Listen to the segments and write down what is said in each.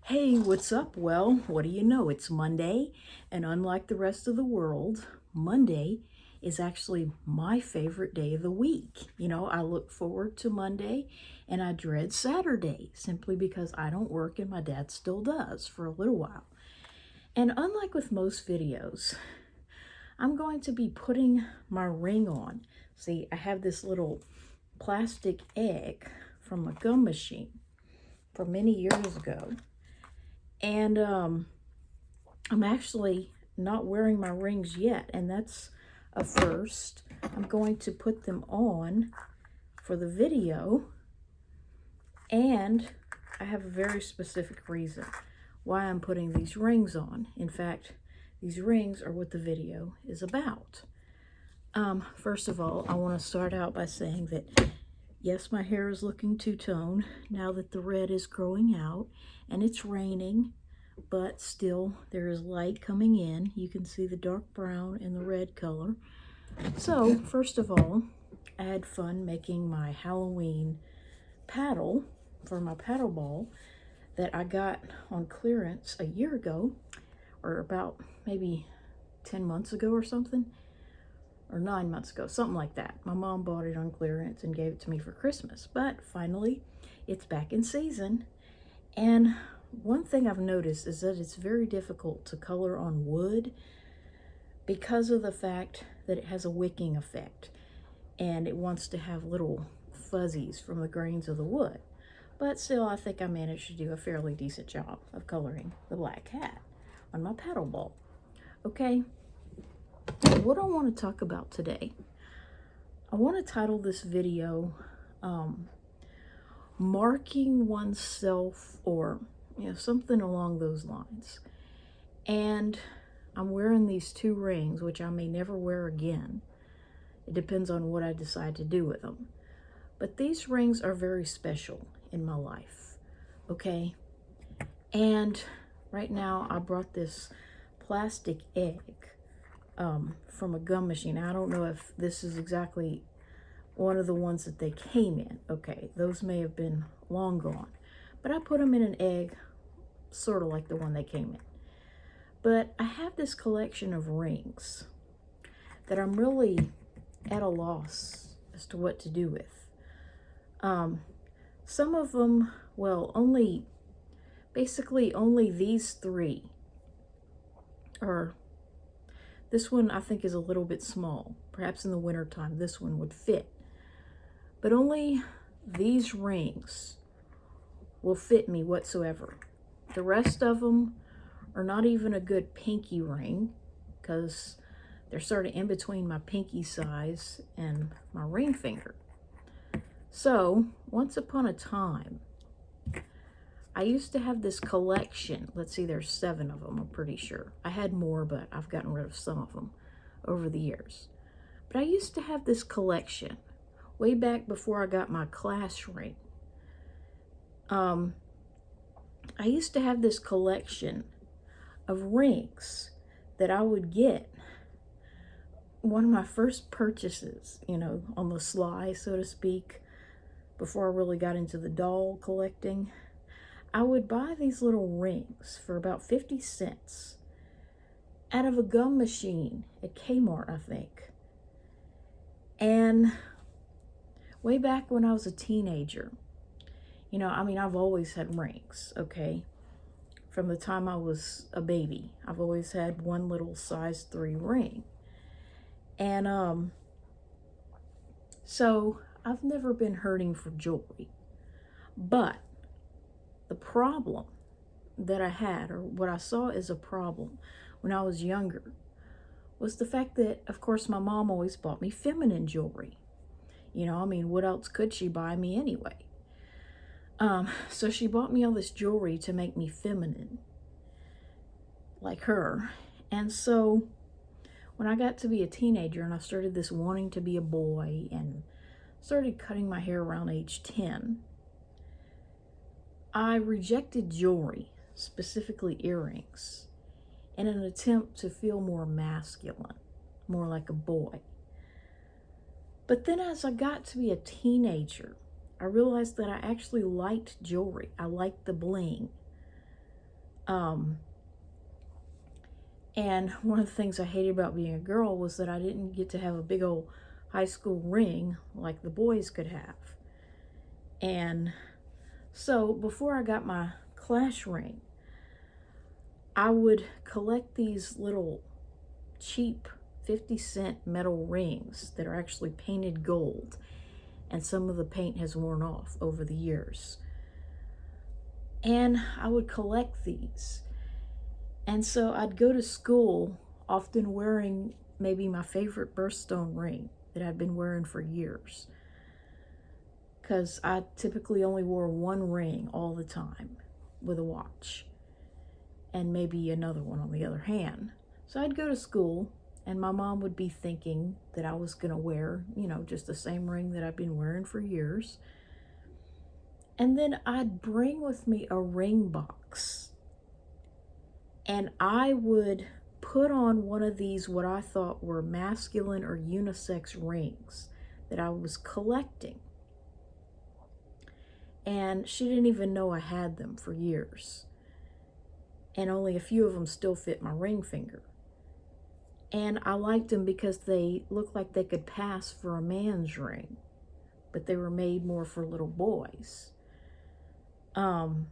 Hey, what's up? Well, what do you know? It's Monday, and unlike the rest of the world, Monday is actually my favorite day of the week. I look forward to Monday and I dread Saturday simply because I don't work and my dad still does for a little while. And unlike with most videos, I'm going to be putting my ring on. See, I have this little plastic egg from a gum machine from many years ago. And I'm actually not wearing my rings yet, and that's a first. I'm going to put them on for the video, and I have a very specific reason why I'm putting these rings on. In fact, these rings are what the video is about. First of all, I want to start out by saying that yes, my hair is looking two-tone now that the red is growing out and it's raining, but still there is light coming in. You can see the dark brown and the red color. So first of all, I had fun making my Halloween paddle for my paddle ball that I got on clearance a year ago, or about maybe 10 months ago or something, or 9 months ago, something like that. My mom bought it on clearance and gave it to me for Christmas, but finally it's back in season. And one thing I've noticed is that it's very difficult to color on wood because of the fact that it has a wicking effect and it wants to have little fuzzies from the grains of the wood. But still, I think I managed to do a fairly decent job of coloring the black cat on my paddle ball. Okay, what I want to talk about today, I want to title this video Marking Oneself, or something along those lines. And I'm wearing these two rings, which I may never wear again. It depends on what I decide to do with them. But these rings are very special in my life, okay? And right now I brought this plastic egg from a gum machine. I don't know if this is exactly one of the ones that they came in. Okay, those may have been long gone. But I put them in an egg, sort of like the one they came in. But I have this collection of rings that I'm really at a loss as to what to do with. Some of them, well, basically only these three are. This one I think is a little bit small. Perhaps in the wintertime this one would fit. But only these rings will fit me whatsoever. The rest of them are not even a good pinky ring because they're sort of in between my pinky size and my ring finger. So, once upon a time, I used to have this collection. Let's see, there's 7 of them, I'm pretty sure. I had more, but I've gotten rid of some of them over the years. But I used to have this collection way back before I got my class ring. I used to have this collection of rings that I would get. One of my first purchases, on the sly, so to speak, before I really got into the doll collecting, I would buy these little rings for about 50 cents out of a gum machine at Kmart, I think. And way back when I was a teenager, I've always had rings, okay? From the time I was a baby, I've always had one little size 3 ring. And so I've never been hurting for jewelry. But the problem that I had, or what I saw as a problem when I was younger, was the fact that, of course, my mom always bought me feminine jewelry. What else could she buy me anyway? So she bought me all this jewelry to make me feminine, like her. And so when I got to be a teenager and I started this wanting to be a boy and started cutting my hair around age 10, I rejected jewelry, specifically earrings, in an attempt to feel more masculine, more like a boy. But then as I got to be a teenager, I realized that I actually liked jewelry. I liked the bling. Um, and one of the things I hated about being a girl was that I didn't get to have a big old high school ring like the boys could have. And so before I got my class ring, I would collect these little cheap 50-cent metal rings that are actually painted gold, and some of the paint has worn off over the years. And I would collect these. And so I'd go to school often wearing maybe my favorite birthstone ring that I'd been wearing for years, because I typically only wore one ring all the time with a watch, and maybe another one on the other hand. So I'd go to school, and my mom would be thinking that I was going to wear, just the same ring that I've been wearing for years. And then I'd bring with me a ring box, and I would put on one of these, what I thought were masculine or unisex rings that I was collecting. And she didn't even know I had them for years. And only a few of them still fit my ring finger. And I liked them because they looked like they could pass for a man's ring, but they were made more for little boys. And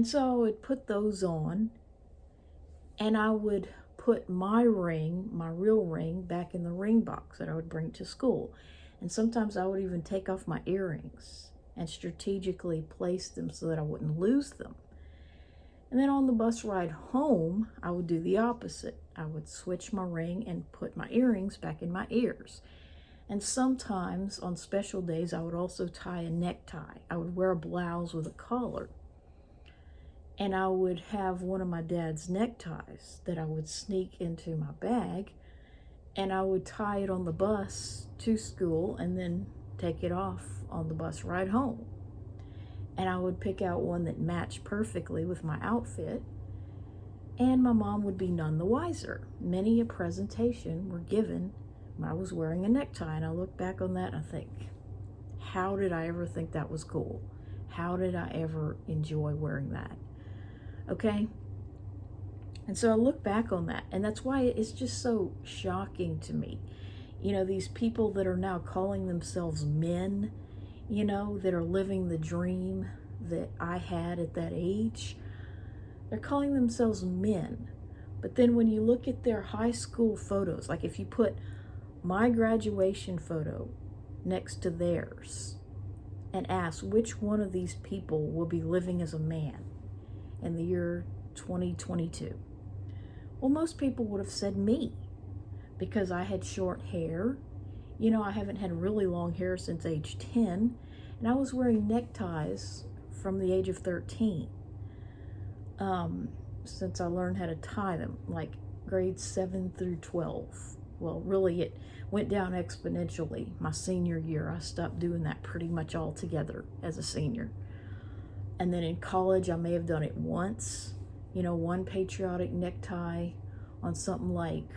so I would put those on, and I would put my ring, my real ring, back in the ring box that I would bring to school. And sometimes I would even take off my earrings and strategically place them so that I wouldn't lose them. And then on the bus ride home, I would do the opposite. I would switch my ring and put my earrings back in my ears. And sometimes on special days, I would also tie a necktie. I would wear a blouse with a collar. And I would have one of my dad's neckties that I would sneak into my bag, and I would tie it on the bus to school and then take it off on the bus ride home. And I would pick out one that matched perfectly with my outfit, and my mom would be none the wiser. Many a presentation were given when I was wearing a necktie, and I look back on that and I think, how did I ever think that was cool? How did I ever enjoy wearing that? Okay? And so I look back on that, and that's why it's just so shocking to me. These people that are now calling themselves men, that are living the dream that I had at that age. They're calling themselves men. But then when you look at their high school photos, like if you put my graduation photo next to theirs and ask which one of these people will be living as a man in the year 2022, well, most people would have said me, because I had short hair. I haven't had really long hair since age 10, and I was wearing neckties from the age of 13, since I learned how to tie them, like grades 7 through 12. Well, really, it went down exponentially my senior year. I stopped doing that pretty much altogether as a senior. And then in college, I may have done it once, one patriotic necktie on something like,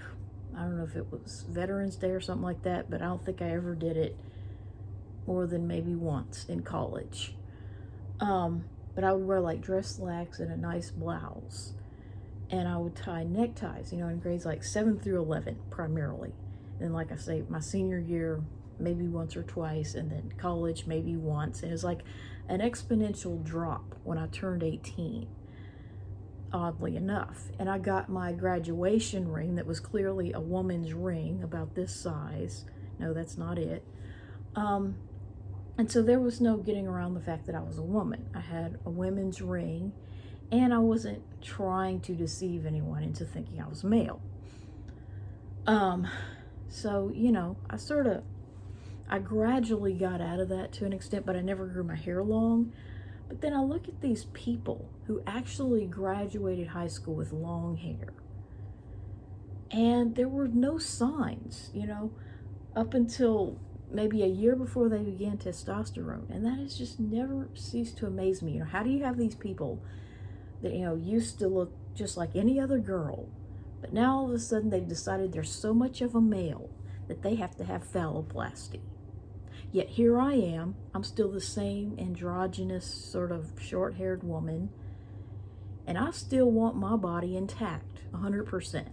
I don't know if it was Veterans Day or something like that, but I don't think I ever did it more than maybe once in college. But I would wear like dress slacks and a nice blouse. And I would tie neckties, in grades like 7 through 11 primarily. And like I say, my senior year, maybe once or twice, and then college maybe once. And it was like an exponential drop when I turned 18, oddly enough. And I got my graduation ring that was clearly a woman's ring, about this size. No, that's not it. And so there was no getting around the fact that I was a woman. I had a women's ring, and I wasn't trying to deceive anyone into thinking I was male. So, I gradually got out of that to an extent, but I never grew my hair long. But then I look at these people who actually graduated high school with long hair, and there were no signs, up until maybe a year before they began testosterone. And that has just never ceased to amaze me. How do you have these people that, used to look just like any other girl, but now all of a sudden they've decided they're so much of a male that they have to have phalloplasty? Yet here I am, I'm still the same androgynous sort of short-haired woman, And I still want my body intact, 100%.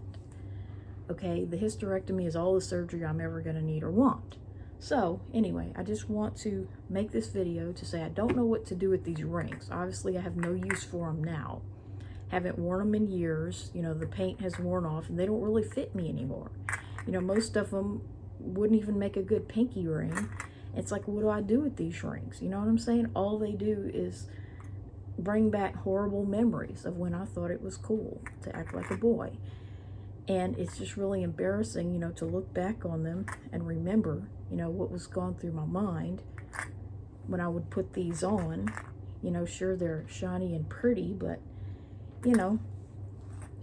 Okay, the hysterectomy is all the surgery I'm ever going to need or want. So anyway, I just want to make this video to say I don't know what to do with these rings. Obviously, I have no use for them now. Haven't worn them in years. You know, the paint has worn off and they don't really fit me anymore. You know, most of them wouldn't even make a good pinky ring. It's like, what do I do with these rings? You know what I'm saying? All they do is bring back horrible memories of when I thought it was cool to act like a boy. And it's just really embarrassing, you know, to look back on them and remember, you know, what was going through my mind when I would put these on. You know, sure, they're shiny and pretty, but, you know,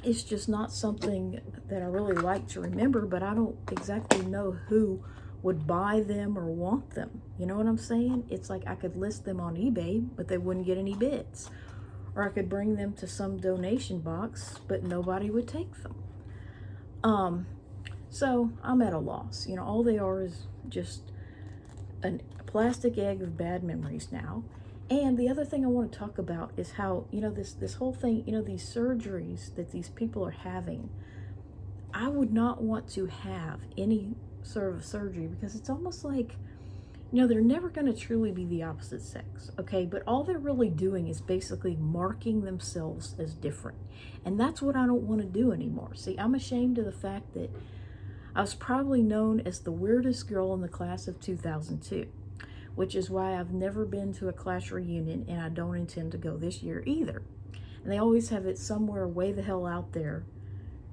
it's just not something that I really like to remember, but I don't exactly know who would buy them or want them. You know what I'm saying? It's like I could list them on eBay, but they wouldn't get any bids. Or I could bring them to some donation box, but nobody would take them. So I'm at a loss. You know, all they are is just a plastic egg of bad memories now. And the other thing I want to talk about is how, you know, this whole thing, you know, these surgeries that these people are having, I would not want to have any sort of surgery because it's almost like, you know, they're never going to truly be the opposite sex, okay? But all they're really doing is basically marking themselves as different. And that's what I don't want to do anymore. See, I'm ashamed of the fact that I was probably known as the weirdest girl in the class of 2002, which is why I've never been to a class reunion and I don't intend to go this year either. And they always have it somewhere way the hell out there.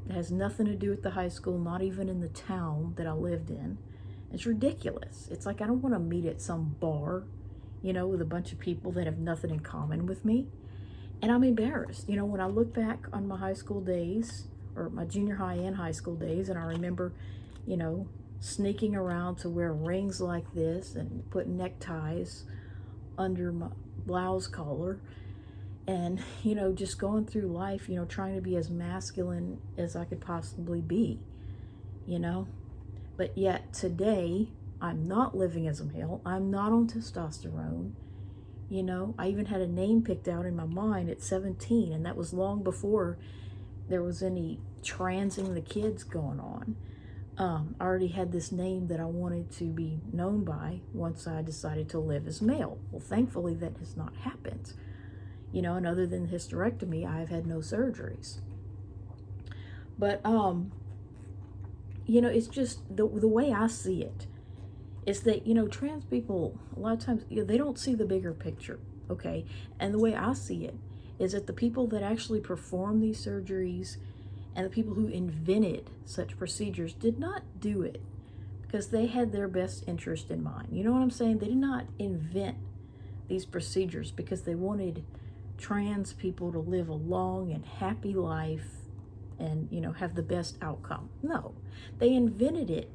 It has nothing to do with the high school, not even in the town that I lived in. It's ridiculous. It's like I don't want to meet at some bar, you know, with a bunch of people that have nothing in common with me. And I'm embarrassed. You know, when I look back on my high school days, or my junior high and high school days, and I remember, you know, sneaking around to wear rings like this and put neckties under my blouse collar and, you know, just going through life, you know, trying to be as masculine as I could possibly be, you know. But yet today, I'm not living as a male. I'm not on testosterone. You know, I even had a name picked out in my mind at 17, and that was long before there was any transing the kids going on. I already had this name that I wanted to be known by once I decided to live as male. Well, thankfully, that has not happened. You know, and other than hysterectomy, I've had no surgeries. But, you know, it's just the way I see it is that, you know, trans people, a lot of times, you know, they don't see the bigger picture, okay? And the way I see it is that the people that actually perform these surgeries and the people who invented such procedures did not do it because they had their best interest in mind. You know what I'm saying? They did not invent these procedures because they wanted trans people to live a long and happy life and, you know, have the best outcome. No, they invented it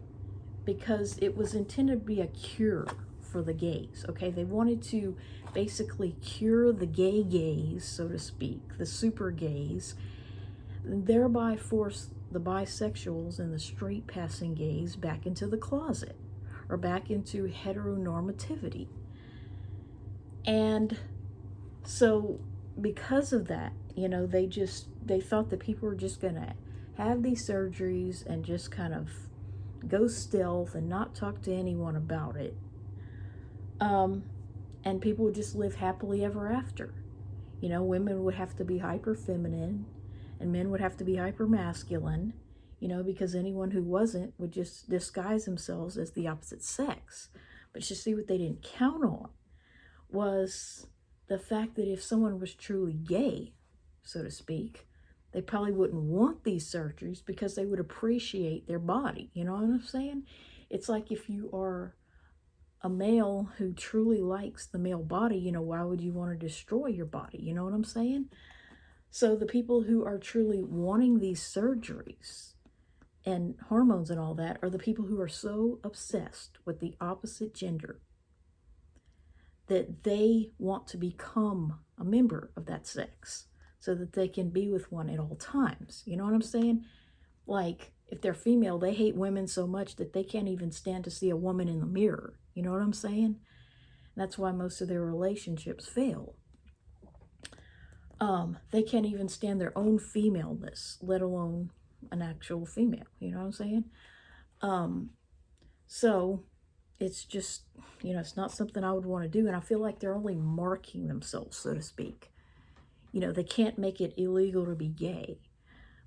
because it was intended to be a cure for the gays, okay? They wanted to basically cure the gay gays, so to speak, the super gays, and thereby force the bisexuals and the straight passing gays back into the closet or back into heteronormativity. And so because of that, you know, they thought that people were just going to have these surgeries and just kind of go stealth and not talk to anyone about it. And people would just live happily ever after. You know, women would have to be hyper feminine and men would have to be hyper masculine, you know, because anyone who wasn't would just disguise themselves as the opposite sex. But you see, what they didn't count on was the fact that if someone was truly gay, so to speak, they probably wouldn't want these surgeries because they would appreciate their body. You know what I'm saying? It's like if you are a male who truly likes the male body, you know, why would you want to destroy your body? You know what I'm saying? So the people who are truly wanting these surgeries and hormones and all that are the people who are so obsessed with the opposite gender that they want to become a member of that sex so that they can be with one at all times. You know what I'm saying? Like, if they're female, they hate women so much that they can't even stand to see a woman in the mirror. You know what I'm saying? That's why most of their relationships fail. They can't even stand their own femaleness, let alone an actual female. You know what I'm saying? So it's just, it's not something I would want to do. And I feel like they're only marking themselves, so to speak. They can't make it illegal to be gay,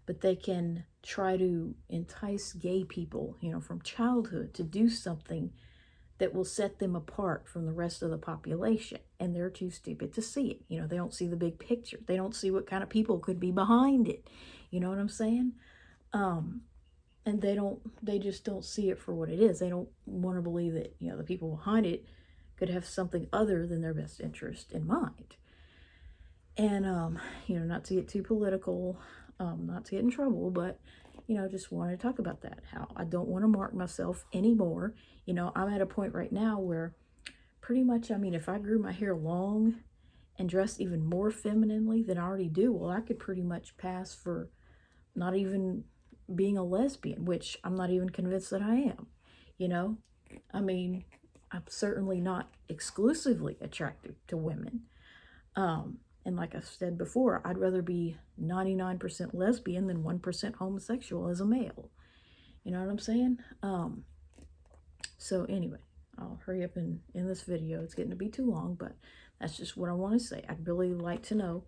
but they can try to entice gay people, from childhood to do something that will set them apart from the rest of the population. And they're too stupid to see it. They don't see the big picture. They don't see what kind of people could be behind it. You know what I'm saying? And they just don't see it for what it is. They don't want to believe that, the people behind it could have something other than their best interest in mind. And, not to get too political, not to get in trouble, but, just want to talk about that, how I don't want to mark myself anymore. I'm at a point right now where pretty much, if I grew my hair long and dressed even more femininely than I already do, well, I could pretty much pass for not even being a lesbian, which I'm not even convinced that I am. I'm certainly not exclusively attracted to women. And like I said before, I'd rather be 99% lesbian than 1% homosexual as a male. You know what I'm saying? So anyway, I'll hurry up and end this video. It's getting to be too long, but that's just what I want to say. I'd really like to know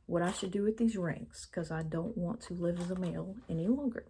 what I should do with these rings, because I don't want to live as a male any longer.